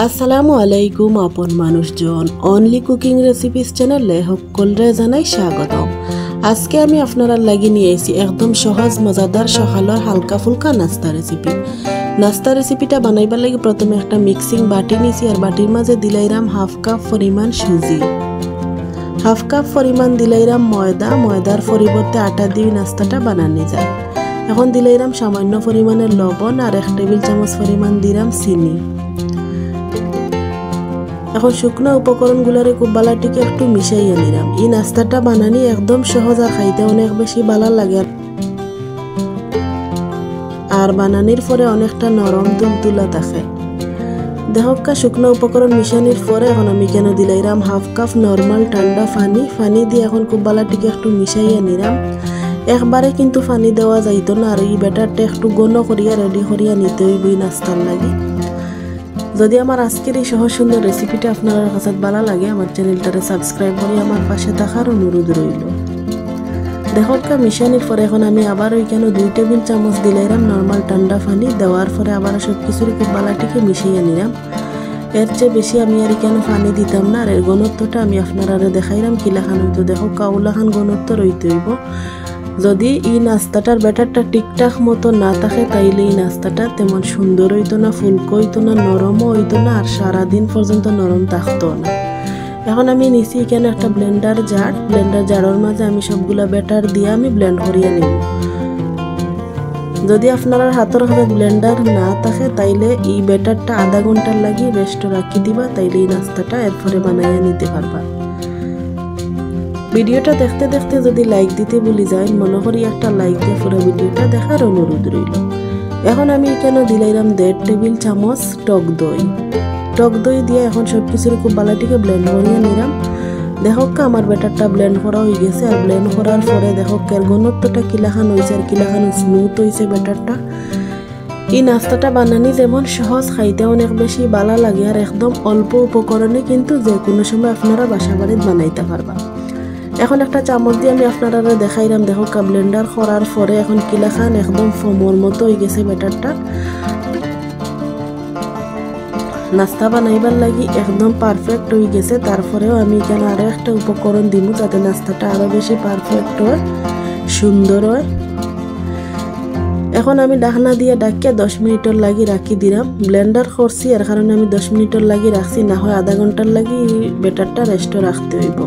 আসসালামু আলাইকুম আপন মানুষজন অনলি কুকিং রেসিপিস চ্যানেলে সকলরে জানাই স্বাগতম। আজকে আমি আপনারা লাগি নিয়ে এসেছি একদম সহজ মজাদার সকালের হালকা ফুলকা নাস্তা রেসিপি। নাস্তা রেসিপিটা বানাইবার লাগি প্রথমে একটা মিক্সিং বাটি নিয়েছি আর বাটির মাঝে দিলাইরাম হাফ কাপ পরিমাণ সুজি, হাফ কাপ পরিমাণ দিলাইরাম ময়দা, ময়দার পরিবর্তে আটা দিয়ে নাস্তাটা বানানো যায়। এখন দিলাইরাম সামান্য পরিমাণের লবণ আর 1 টেবিল চামচ পরিমাণ দিলাম চিনি। এখন শুকনো উপকরণগুলোরে খুব ভালোটিকে একটু মিশাইয়া নিলাম। এই নাস্তাটা বানানি একদম সহজ আর খাইতে অনেক বেশি ভালো লাগে আর বানানির পরে অনেকটা নরম তুলতুলা থাকে। দেখকা শুকনো উপকরণ মিশানির পরে এখন আমি কেন দিলাইরাম হাফ কাপ নর্মাল ঠান্ডা পানি দিয়ে এখন খুব ভালোটিকে একটু মিশাইয়া নিলাম। একবারে কিন্তু পানি দেওয়া যাইতো না আর এই ব্যাটারটা একটু ঘন করিয়া রেডি করিয়া নিতে হইব এই নাস্তার লাগে। যদি আমার আজকের এই সহজ সুন্দর রেসিপিটা আপনার কাছে ভালো লাগে আমার চ্যানেলটারে সাবস্ক্রাইব করে আমার পাশে থাকার অনুরোধ রইল। দেখকা মিশানির পরে এখন আমি আবার ওইখানে 2 টেবিল চামচ দিলাইরাম নর্মাল ঠান্ডা পানি দেওয়ার পরে আবার সব কিছুর খুব ভালোটিকে মিশিয়ে নিলাম। এর চেয়ে বেশি আমি আর এখানে পানি দিতাম না আর এর ঘনত্বটা আমি আপনারা দেখাইলাম কিলাখান হইতো। দেখকা ওলাখান ঘনত্ব রইতে হইব। যদি এই নাস্তাটার ব্যাটারটা ঠিকঠাক মতো না থাকে তাইলে এই নাস্তাটা তেমন সুন্দর হইতো না, ফুলকো হইতো না, নরমও হইতো না আর সারাদিন পর্যন্ত নরম থাকতো না। এখন আমি নিছি এখানে একটা ব্লেন্ডার জারের মাঝে আমি সবগুলা ব্যাটার দিয়ে আমি ব্লেন্ড করিয়ে নিব। যদি আপনার হাতের কাছে ব্লেন্ডার না থাকে তাইলে এই ব্যাটারটা আধা ঘন্টার লাগি রেস্ট রাখি দিবা, তাইলে এই নাস্তাটা এরপরে বানাইয়া নিতে পারবা। ভিডিওটা দেখতে দেখতে যদি লাইক দিতে ভুলে যায় মনে করি একটা লাইক দিয়ে পুরো ভিডিওটা দেখার অনুরোধ রইল। এখন আমি এখানে দিলাইরাম 1.5 টেবিল চামচ টক দই দিয়ে এখন সব কিছুর খুব ভালোটিকে ব্লেন্ড করিয়ে নিলাম। দেখকা আমার ব্যাটারটা ব্লেন্ড করা হয়ে গেছে আর ব্লেন্ড করার পরে দেখকা এর ঘনত্বটা কিলাখান হয়েছে আর কিলাখান স্মুথ হয়েছে ব্যাটারটা। এই নাস্তাটা বানানি যেমন সহজ খাইতে অনেক বেশি ভালো লাগে আর একদম অল্প উপকরণে কিন্তু যে কোনো সময় আপনারা বাসা বাড়িতে বানাইতে পারবা। এখন একটা চামচ দিয়ে আমি আপনারা দেখাইলাম দেখকা ব্লেন্ডার করার পরে এখন কিলাখান একদম ফোমর মতো হয়ে গেছে ব্যাটারটা। নাস্তা বানাইবার লাগি একদম পারফেক্ট হয়ে গেছে। তারপরেও আমি এখানে আরো একটা উপকরণ দিব যাতে নাস্তাটা আরো বেশি পারফেক্ট হয়, সুন্দর হয়। এখন আমি ঢাকনা দিয়ে ডাকিয়া 10 মিনিটের লাগি রাখি দিলাম। ব্লেন্ডার করছি এর কারণে আমি 10 মিনিটের লাগি রাখছি, না হয় আধা ঘন্টার লাগি ব্যাটারটা রেস্ট রাখতে হইব।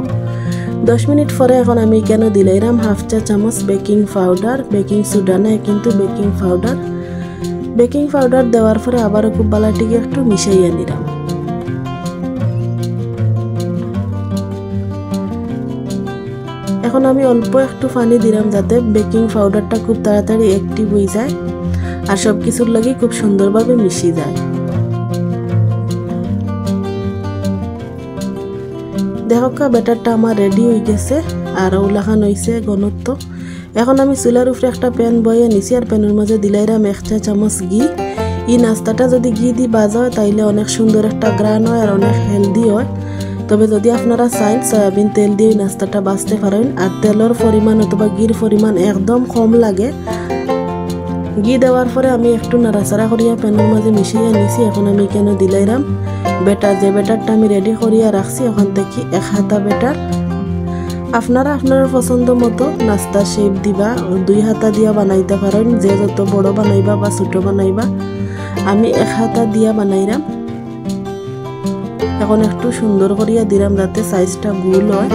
10 মিনিট পরে এখন আমি কেন দিলাইরাম হাফ চা চামচ বেকিং পাউডার, বেকিং সোডা না কিন্তু বেকিং পাউডার দেওয়ার পরে আবারও খুব ভালোটিকে একটু মিশাইয়া নিলাম। এখন আমি অল্প একটু পানি দিলাম যাতে বেকিং পাউডারটা খুব তাড়াতাড়ি অ্যাক্টিভ হয়ে যায় আর সব কিছুর লাগে খুব সুন্দরভাবে মিশিয়ে যায়। দেখকা ব্যাটারটা আমার রেডি হয়ে গেছে আর ওলাখান হয়েছে ঘনত্ব। এখন আমি চুলার উপরে একটা প্যান বয়ে নিছি আর প্যানের মাঝে দিলাইরাম 1 চা চামচ ঘি। এই নাস্তাটা যদি ঘি দিয়ে ভাজা হয় তাইলে অনেক সুন্দর একটা গ্রান হয় আর অনেক হেলদি হয়। তবে যদি আপনারা চান সয়াবিন তেল দিয়ে এই নাস্তাটা ভাজতে পারেন আর তেলের পরিমাণ অথবা ঘির পরিমাণ একদম কম লাগে। ঘি দেওয়ার পরে আমি একটু নাড়াচাড়া করিয়া প্যানের মাঝে মিশিয়ে নিছি। এখন আমি কেন দিলাইরাম ব্যাটারটা আমি রেডি করিয়া রাখছি ওখান থেকে 1 হাতা ব্যাটার। আপনারা আপনার পছন্দ মতো নাস্তা শেপ দিবা, 2 হাতা দিয়া বানাইতে পারেন, যে যত বড় বানাইবা বা ছোট বানাইবা। আমি 1 হাতা দিয়া বানাইলাম। এখন একটু সুন্দর করিয়া দিলাম যাতে সাইজটা গোল হয়।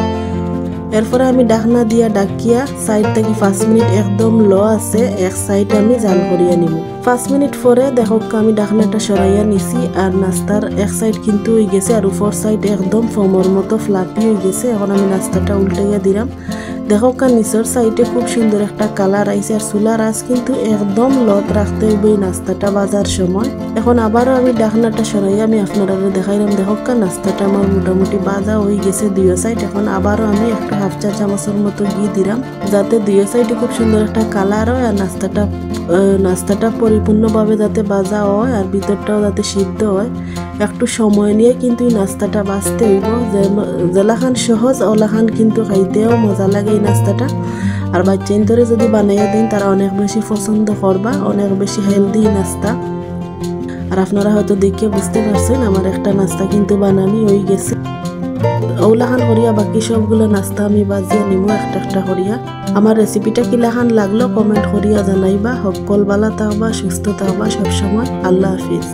এরপরে আমি ঢাকনা দিয়া ডাকিয়া সাইড থেকে 5 মিনিট একদম লো আছে এক সাইড আমি জাল করিয়া নিব। 5 মিনিট পরে দেখকা আমি ঢাকনাটা সরাইয়া নিছি আর নাস্তার এক সাইড কিন্তু হয়ে গেছে আর উপর সাইড একদম ফোমর মতো ফ্লাপি হয়ে গেছে। এখন আমি নাস্তাটা উল্টাইয়া দিলাম। দেখকা নিচের সাইডে খুব সুন্দর একটা কালার আইছে আর চুলার আঁচ কিন্তু একদম লত রাখতে হইব এই নাস্তাটা বাজার সময়। এখন আবারও আমি ঢাকনাটা সরাইয়া আমি আপনারা দেখাইলাম। দেখকা নাস্তাটা আমার মোটামুটি বাজা হয়ে গেছে 2 সাইড। এখন আবারও আমি একটা হাফ চা চামচের মতো ঘি দিলাম যাতে 2 সাইডে খুব সুন্দর একটা কালার হয় আর নাস্তাটা পরিপূর্ণভাবে যাতে ভাজা হয় আর ভিতরটাও যাতে সিদ্ধ হয়। একটু সময় নিয়ে কিন্তু এই নাস্তাটা ভাজতে হইব। যেলাখান সহজ ওলাখান কিন্তু খাইতেও মজা লাগে এই নাস্তাটা। আর বাচ্চাইন্তরে যদি বানাইয়া দিন তারা অনেক বেশি পছন্দ করবা, অনেক বেশি হেলদি নাস্তা। আর আপনারা হয়তো দেখে বুঝতে পারছেন আমার একটা নাস্তা কিন্তু বানানি হয়ে গেছে। ওলাখান করিয়া বাকি সবগুলো নাস্তা আমি বাজিয়া নিমু একটা একটা করিয়া। আমার রেসিপিটা কিলাখান লাগলো কমেন্ট করিয়া জানাইবা। সকল বালা থাকবা, সুস্থ থাকবা সবসময়। আল্লাহ হাফিজ।